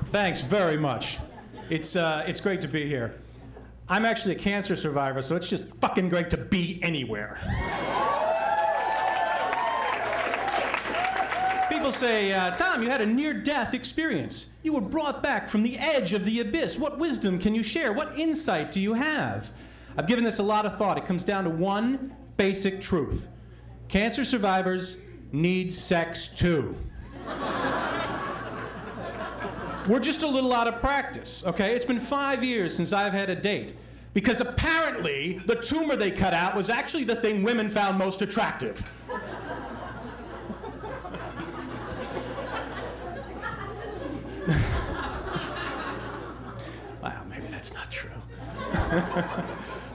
Thanks very much. It's great to be here. I'm actually a cancer survivor, so it's just fucking great to be anywhere. People say, Tom, you had a near-death experience. You were brought back from the edge of the abyss. What wisdom can you share? What insight do you have? I've given this a lot of thought. It comes down to one basic truth. Cancer survivors need sex too. We're just a little out of practice, okay? It's been 5 years since I've had a date, because apparently the tumor they cut out was actually the thing women found most attractive. Wow, maybe that's not true.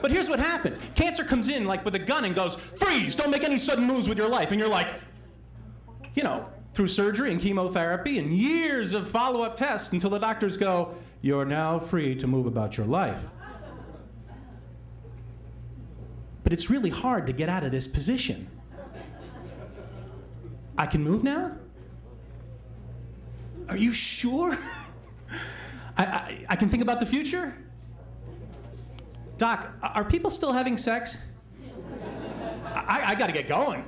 But here's what happens. Cancer comes in like with a gun and goes, freeze, don't make any sudden moves with your life. And you're like, you know, through surgery and chemotherapy and years of follow-up tests until the doctors go, you're now free to move about your life. But it's really hard to get out of this position. I can move now? Are you sure? I can think about the future? Doc, are people still having sex? I gotta get going.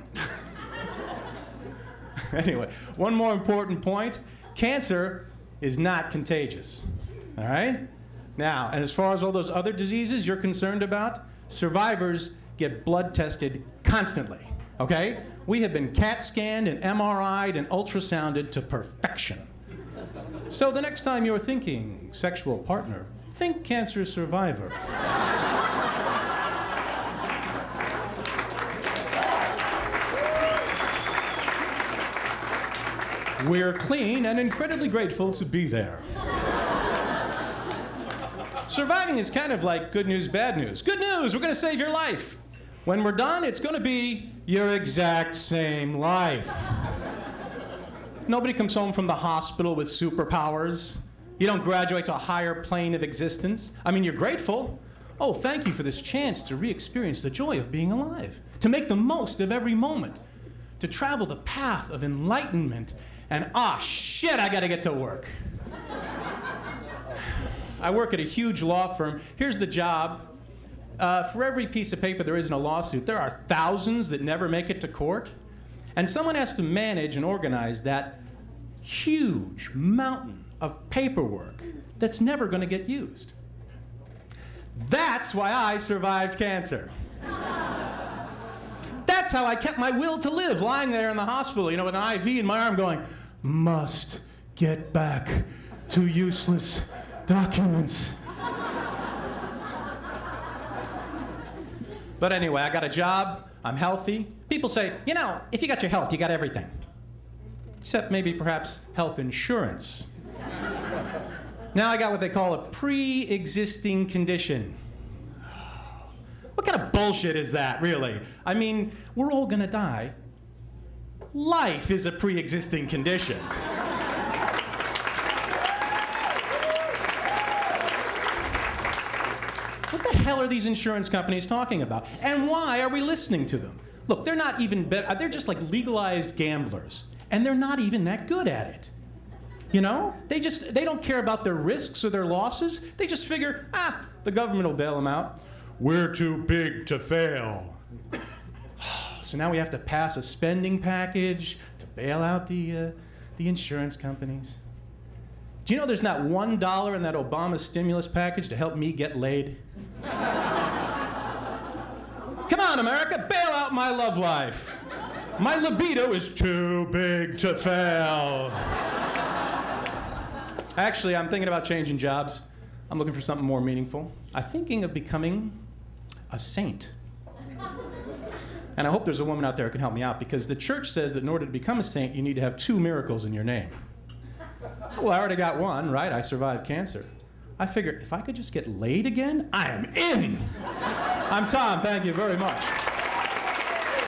Anyway, one more important point. Cancer is not contagious, all right? Now, and as far as all those other diseases you're concerned about, survivors get blood tested constantly, okay? We have been CAT scanned and MRI'd and ultrasounded to perfection. So the next time you're thinking sexual partner, think cancer survivor. We're clean and incredibly grateful to be there. Surviving is kind of like good news, bad news. Good news, we're gonna save your life. When we're done, it's gonna be your exact same life. Nobody comes home from the hospital with superpowers. You don't graduate to a higher plane of existence. I mean, you're grateful. Oh, thank you for this chance to re-experience the joy of being alive, to make the most of every moment, to travel the path of enlightenment. And shit, I gotta get to work. I work at a huge law firm. Here's the job. For every piece of paper there is in a lawsuit, there are thousands that never make it to court. And someone has to manage and organize that huge mountain of paperwork that's never gonna get used. That's why I survived cancer. That's how I kept my will to live, lying there in the hospital, you know, with an IV in my arm going, must get back to useless documents. But anyway, I got a job, I'm healthy. People say, you know, if you got your health, you got everything. Except maybe perhaps health insurance. Now I got what they call a pre-existing condition. What kind of bullshit is that, really? I mean, we're all gonna die. Life is a pre-existing condition. What the hell are these insurance companies talking about? And why are we listening to them? Look, they're not even better, they're just like legalized gamblers. And they're not even that good at it. You know? They don't care about their risks or their losses. They just figure, the government will bail them out. We're too big to fail. So now we have to pass a spending package to bail out the insurance companies. Do you know there's not $1 in that Obama stimulus package to help me get laid? Come on, America, bail out my love life. My libido is too big to fail. Actually, I'm thinking about changing jobs. I'm looking for something more meaningful. I'm thinking of becoming a saint. And I hope there's a woman out there who can help me out, because the church says that in order to become a saint, you need to have 2 miracles in your name. Well, I already got one, right? I survived cancer. I figured if I could just get laid again, I am in. I'm Tom, thank you very much.